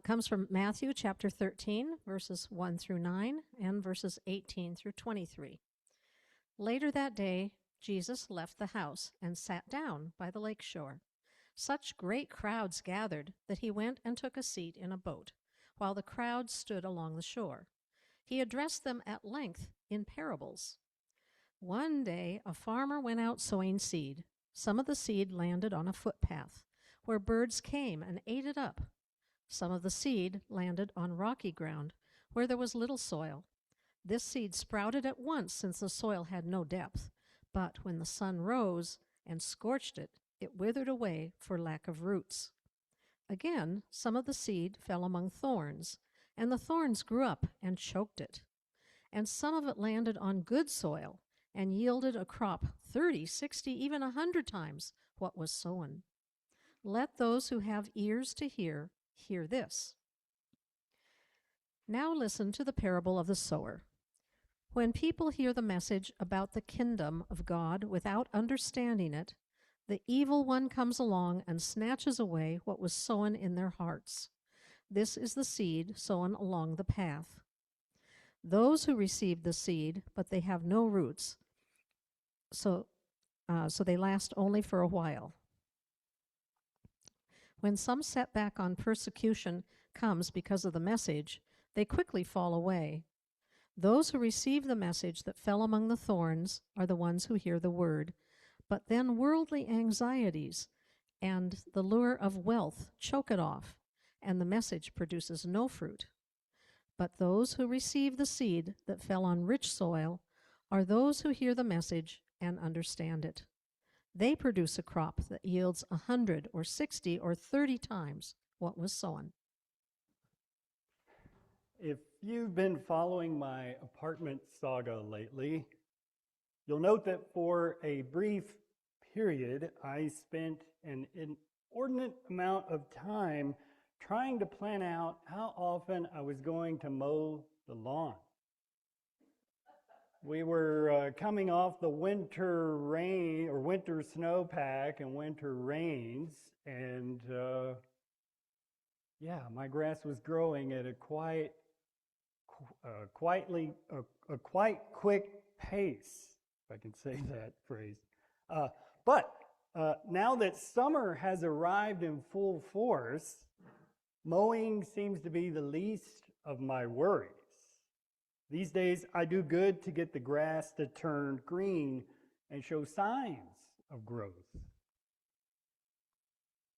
comes from Matthew chapter 13, verses 1 through 9, and verses 18 through 23. Later that day, Jesus left the house and sat down by the lake shore. Such great crowds gathered that he went and took a seat in a boat, while the crowd stood along the shore. He addressed them at length in parables. One day, a farmer went out sowing seed. Some of the seed landed on a footpath, where birds came and ate it up. Some of the seed landed on rocky ground, where there was little soil. This seed sprouted at once, since the soil had no depth. But when the sun rose and scorched it, it withered away for lack of roots. Again, some of the seed fell among thorns, and the thorns grew up and choked it. And some of it landed on good soil and yielded a crop 30, 60, even 100 times what was sown. Let those who have ears to hear this. Now listen to the parable of the sower. When people hear the message about the kingdom of God without understanding it, the evil one comes along and snatches away what was sown in their hearts. This is the seed sown along the path. Those who receive the seed, but they have no roots, so they last only for a while. When some setback on persecution comes because of the message, they quickly fall away. Those who receive the message that fell among the thorns are the ones who hear the word, but then worldly anxieties and the lure of wealth choke it off, and the message produces no fruit. But those who receive the seed that fell on rich soil are those who hear the message and understand it. They produce a crop that yields 100 or 60 or 30 times what was sown. If you've been following my apartment saga lately, you'll note that for a brief period, I spent an inordinate amount of time trying to plan out how often I was going to mow the lawn. We were coming off the winter rain or winter snowpack and winter rains, and my grass was growing at a quite quick pace, if I can say that phrase. But now that summer has arrived in full force, mowing seems to be the least of my worries. These days, I do good to get the grass to turn green and show signs of growth.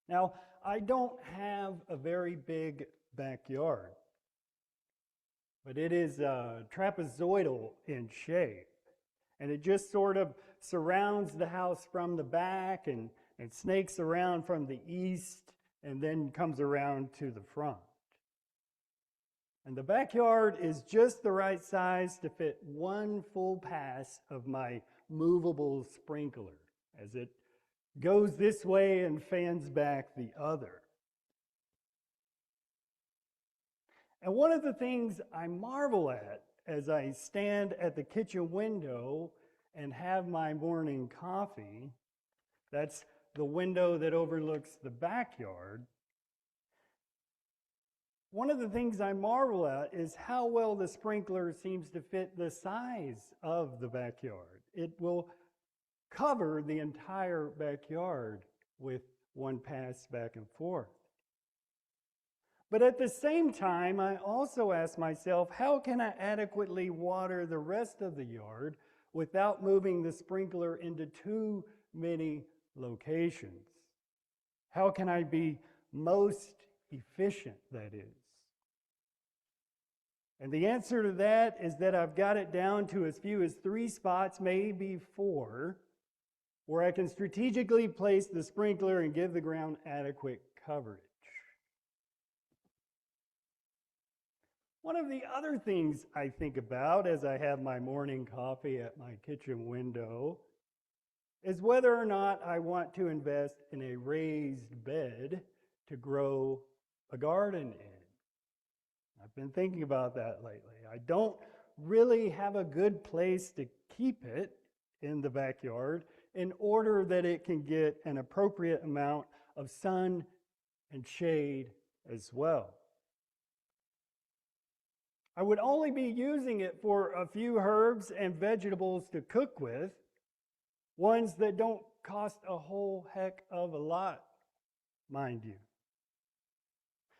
Now, I don't have a very big backyard, but it is trapezoidal in shape, and it just sort of surrounds the house from the back and snakes around from the east and then comes around to the front. And the backyard is just the right size to fit one full pass of my movable sprinkler as it goes this way and fans back the other. And one of the things I marvel at as I stand at the kitchen window and have my morning coffee, that's the window that overlooks the backyard. One of the things I marvel at is how well the sprinkler seems to fit the size of the backyard. It will cover the entire backyard with one pass back and forth. But at the same time, I also ask myself, how can I adequately water the rest of the yard without moving the sprinkler into too many locations? How can I be most efficient, that is? And the answer to that is that I've got it down to as few as 3 spots, maybe 4, where I can strategically place the sprinkler and give the ground adequate coverage. One of the other things I think about as I have my morning coffee at my kitchen window is whether or not I want to invest in a raised bed to grow a garden in. I've been thinking about that lately. I don't really have a good place to keep it in the backyard in order that it can get an appropriate amount of sun and shade as well. I would only be using it for a few herbs and vegetables to cook with, ones that don't cost a whole heck of a lot, mind you.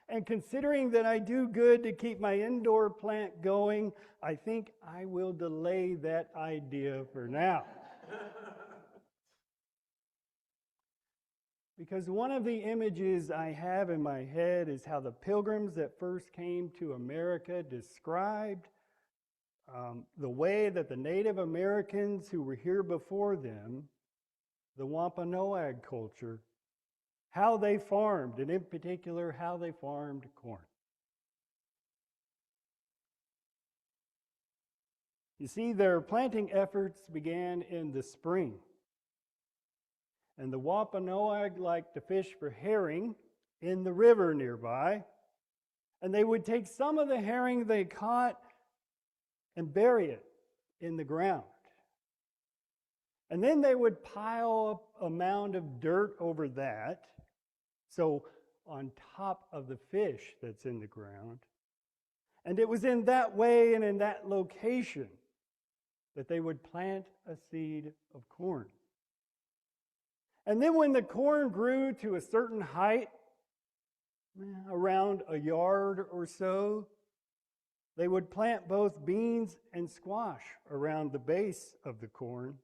And considering that I do good to keep my indoor plant going, I think I will delay that idea for now. Because one of the images I have in my head is how the pilgrims that first came to America described the way that the Native Americans who were here before them, the Wampanoag culture, how they farmed, and in particular, how they farmed corn. You see, their planting efforts began in the spring. And the Wampanoag liked to fish for herring in the river nearby. And they would take some of the herring they caught and bury it in the ground. And then they would pile up a mound of dirt over that, so on top of the fish that's in the ground. And it was in that way and in that location that they would plant a seed of corn. And then when the corn grew to a certain height, around a yard or so, they would plant both beans and squash around the base of the corn.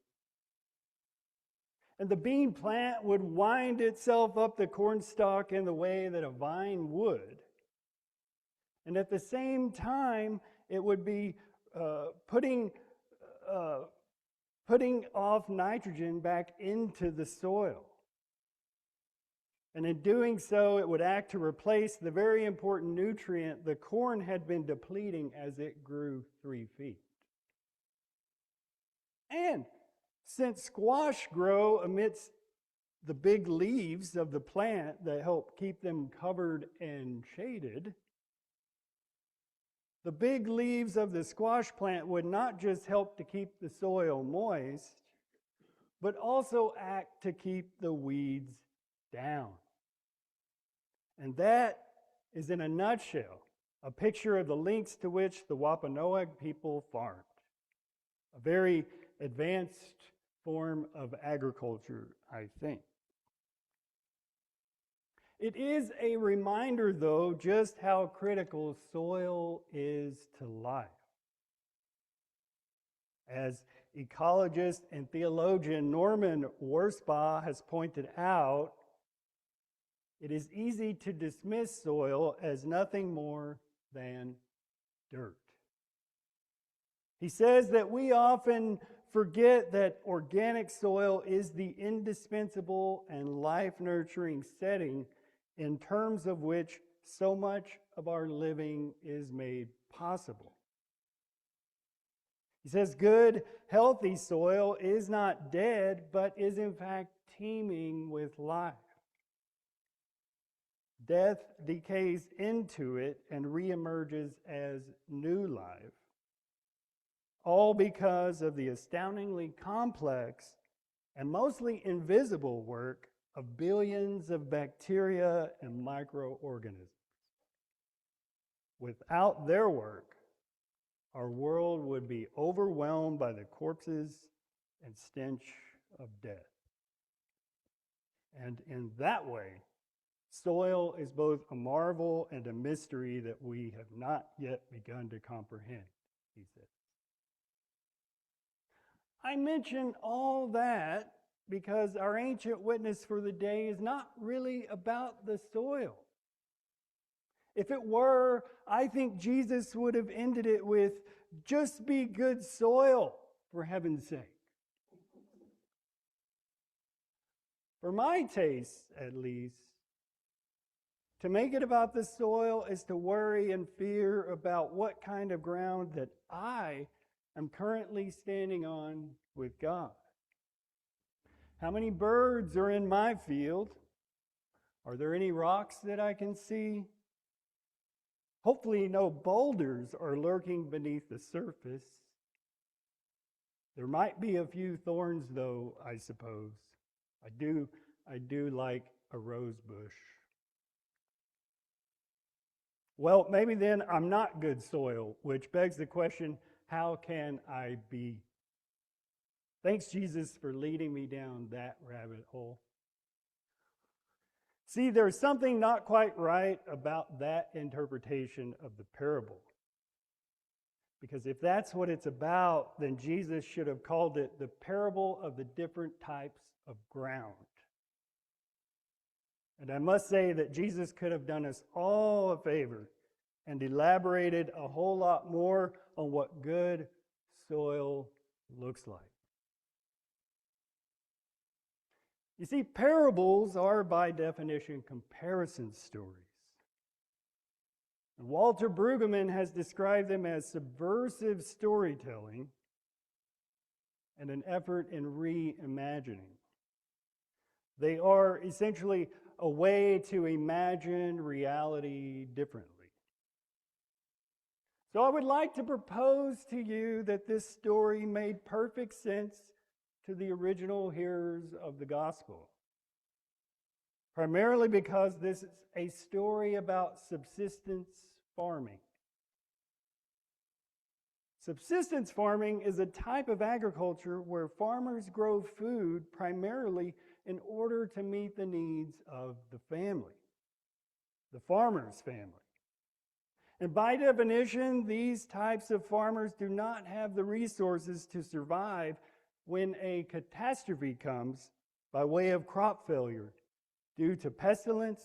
And the bean plant would wind itself up the cornstalk in the way that a vine would. And at the same time, it would be putting off nitrogen back into the soil. And in doing so, it would act to replace the very important nutrient the corn had been depleting as it grew 3 feet. And since squash grow amidst the big leaves of the plant that help keep them covered and shaded, the big leaves of the squash plant would not just help to keep the soil moist, but also act to keep the weeds down. And that is, in a nutshell, a picture of the lengths to which the Wampanoag people farmed. A very advanced form of agriculture, I think. It is a reminder, though, just how critical soil is to life. As ecologist and theologian Norman Worsbaugh has pointed out, it is easy to dismiss soil as nothing more than dirt. He says that we often forget that organic soil is the indispensable and life-nurturing setting in terms of which so much of our living is made possible. He says good, healthy soil is not dead, but is in fact teeming with life. Death decays into it and reemerges as new life, all because of the astoundingly complex and mostly invisible work of billions of bacteria and microorganisms. Without their work, our world would be overwhelmed by the corpses and stench of death. And in that way, soil is both a marvel and a mystery that we have not yet begun to comprehend, he says. I mention all that because our ancient witness for the day is not really about the soil. If it were, I think Jesus would have ended it with, just be good soil, for heaven's sake. For my taste, at least, to make it about the soil is to worry and fear about what kind of ground that I am currently standing on with God. How many birds are in my field? Are there any rocks that I can see? Hopefully no boulders are lurking beneath the surface. There might be a few thorns, though, I suppose. I do like a rose bush. Well, maybe then I'm not good soil, which begs the question, how can I be? Thanks, Jesus, for leading me down that rabbit hole. See, there's something not quite right about that interpretation of the parable. Because if that's what it's about, then Jesus should have called it the parable of the different types of ground. And I must say that Jesus could have done us all a favor and elaborated a whole lot more on what good soil looks like. You see, parables are by definition comparison stories. And Walter Brueggemann has described them as subversive storytelling and an effort in reimagining. They are essentially a way to imagine reality differently. So I would like to propose to you that this story made perfect sense to the original hearers of the gospel. Primarily because this is a story about subsistence farming. Subsistence farming is a type of agriculture where farmers grow food primarily in order to meet the needs of the family, the farmer's family. And by definition, these types of farmers do not have the resources to survive when a catastrophe comes by way of crop failure due to pestilence,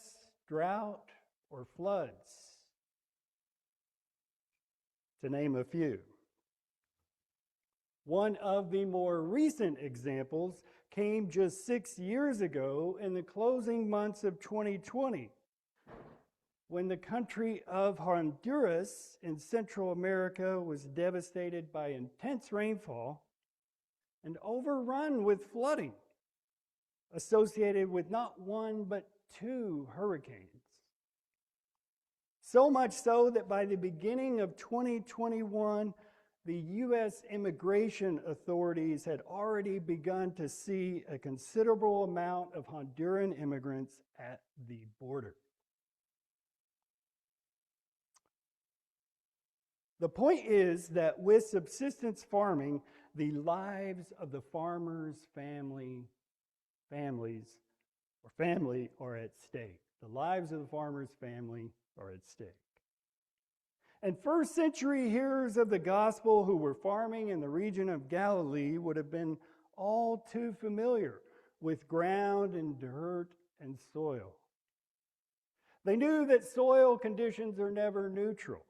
drought, or floods, to name a few. One of the more recent examples came just 6 years ago in the closing months of 2020, when the country of Honduras in Central America was devastated by intense rainfall and overrun with flooding associated with not one but 2 hurricanes. So much so that by the beginning of 2021, the U.S. immigration authorities had already begun to see a considerable amount of Honduran immigrants at the border. The point is that with subsistence farming, the lives of the farmers' families are at stake. The lives of the farmer's family are at stake. And first century hearers of the gospel who were farming in the region of Galilee would have been all too familiar with ground and dirt and soil. They knew that soil conditions are never neutral.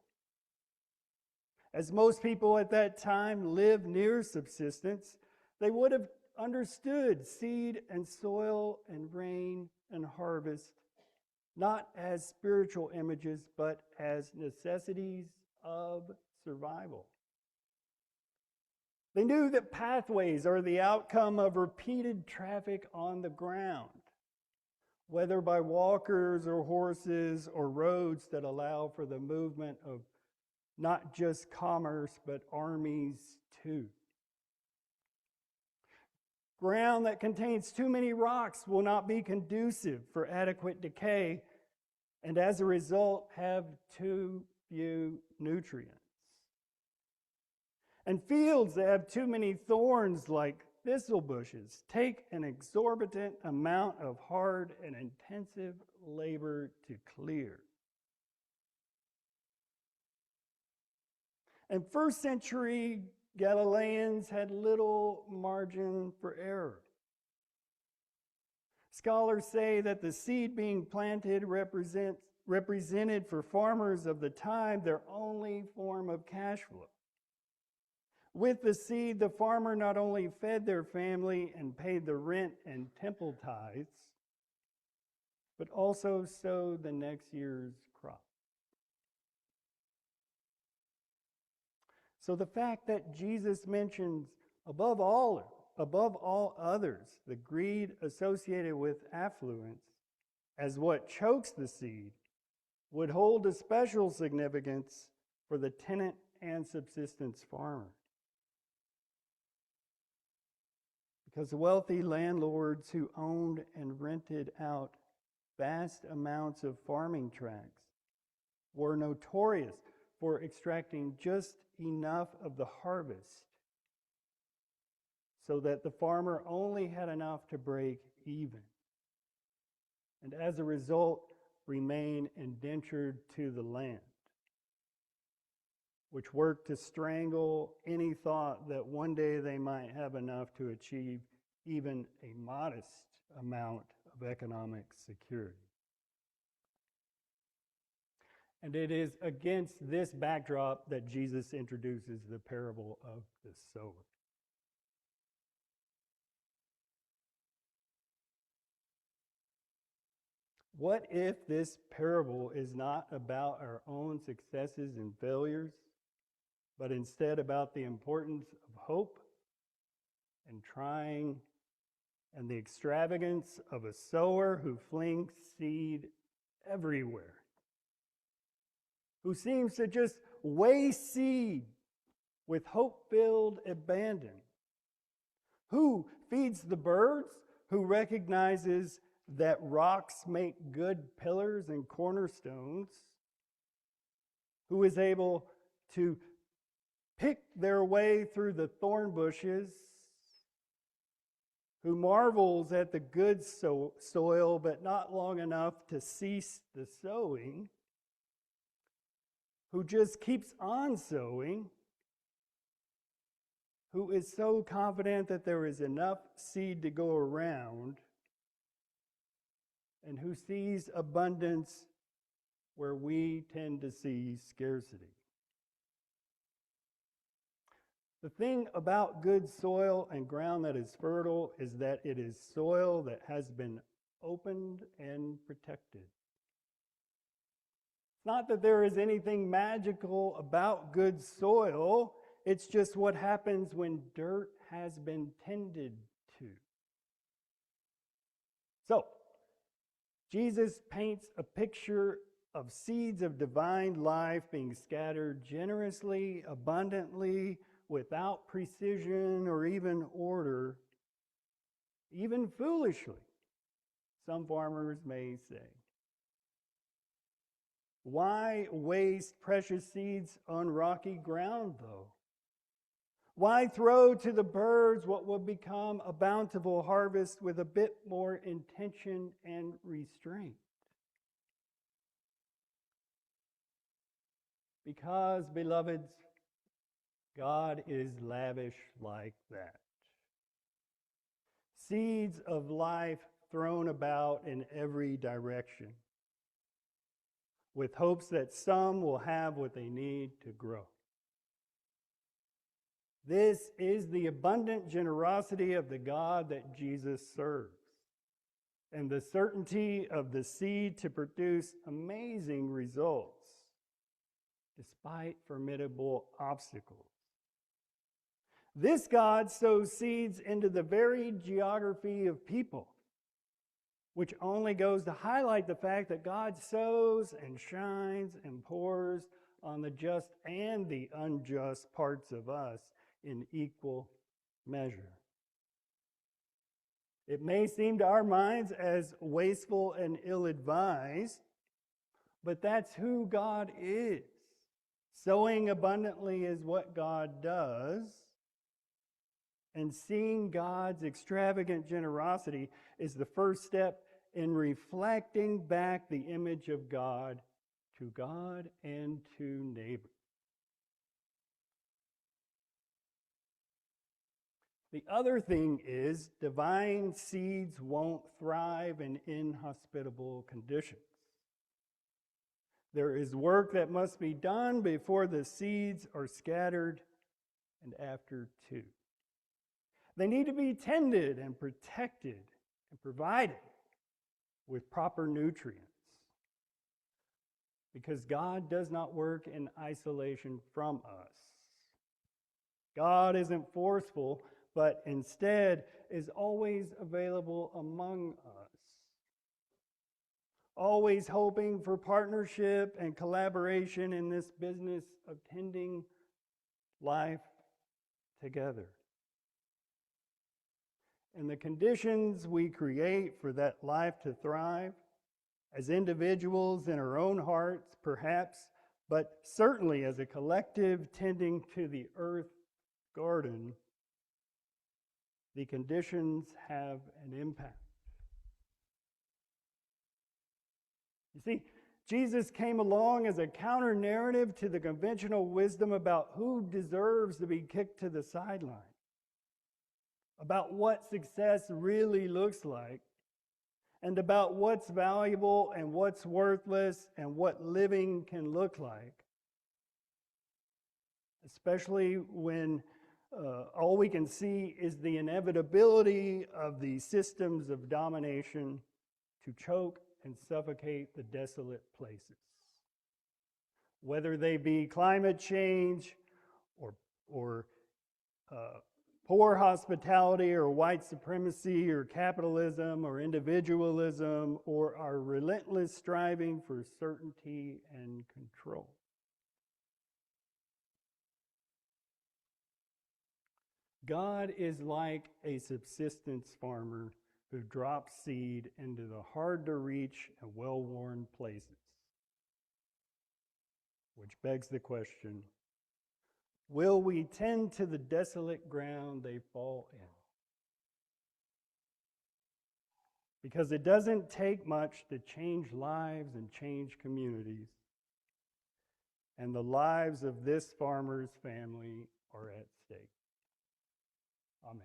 As most people at that time lived near subsistence, they would have understood seed and soil and rain and harvest not as spiritual images, but as necessities of survival. They knew that pathways are the outcome of repeated traffic on the ground, whether by walkers or horses or roads that allow for the movement of not just commerce, but armies too. Ground that contains too many rocks will not be conducive for adequate decay, and as a result, have too few nutrients. And fields that have too many thorns, like thistle bushes, take an exorbitant amount of hard and intensive labor to clear. And first century Galileans had little margin for error. Scholars say that the seed being planted represented for farmers of the time their only form of cash flow. With the seed, the farmer not only fed their family and paid the rent and temple tithes, but also sowed the next year's crop. So the fact that Jesus mentions above all others, the greed associated with affluence as what chokes the seed would hold a special significance for the tenant and subsistence farmer. Because wealthy landlords who owned and rented out vast amounts of farming tracts were notorious for extracting just enough of the harvest so that the farmer only had enough to break even, and as a result remain indentured to the land, which worked to strangle any thought that one day they might have enough to achieve even a modest amount of economic security. And it is against this backdrop that Jesus introduces the parable of the sower. What if this parable is not about our own successes and failures, but instead about the importance of hope and trying and the extravagance of a sower who flings seed everywhere, who seems to just waste seed with hope-filled abandon, who feeds the birds, who recognizes that rocks make good pillars and cornerstones, who is able to pick their way through the thorn bushes, who marvels at the good soil but not long enough to cease the sowing, who just keeps on sowing, who is so confident that there is enough seed to go around, and who sees abundance where we tend to see scarcity. The thing about good soil and ground that is fertile is that it is soil that has been opened and protected. It's not that there is anything magical about good soil, it's just what happens when dirt has been tended to. So, Jesus paints a picture of seeds of divine life being scattered generously, abundantly, without precision or even order, even foolishly, some farmers may say. Why waste precious seeds on rocky ground, though? Why throw to the birds what will become a bountiful harvest with a bit more intention and restraint? Because, beloveds, God is lavish like that. Seeds of life thrown about in every direction, with hopes that some will have what they need to grow. This is the abundant generosity of the God that Jesus serves, and the certainty of the seed to produce amazing results despite formidable obstacles. This God sows seeds into the very geography of people, which only goes to highlight the fact that God sows and shines and pours on the just and the unjust parts of us in equal measure. It may seem to our minds as wasteful and ill-advised, but that's who God is. Sowing abundantly is what God does, and seeing God's extravagant generosity is the first step in reflecting back the image of God and to neighbor. The other thing is, divine seeds won't thrive in inhospitable conditions. There is work that must be done before the seeds are scattered and after too. They need to be tended and protected and provided with proper nutrients, because God does not work in isolation from us. God isn't forceful, but instead is always available among us, always hoping for partnership and collaboration in this business of tending life together. And the conditions we create for that life to thrive as individuals in our own hearts, perhaps, but certainly as a collective tending to the earth garden, the conditions have an impact. You see, Jesus came along as a counter narrative to the conventional wisdom about who deserves to be kicked to the sideline, about what success really looks like, and about what's valuable and what's worthless and what living can look like, especially when all we can see is the inevitability of the systems of domination to choke and suffocate the desolate places. Whether they be climate change or poor hospitality or white supremacy or capitalism or individualism or our relentless striving for certainty and control. God is like a subsistence farmer who drops seed into the hard-to-reach and well-worn places. Which begs the question, will we tend to the desolate ground they fall in? Because it doesn't take much to change lives and change communities. And the lives of this farmer's family are at stake. Amen.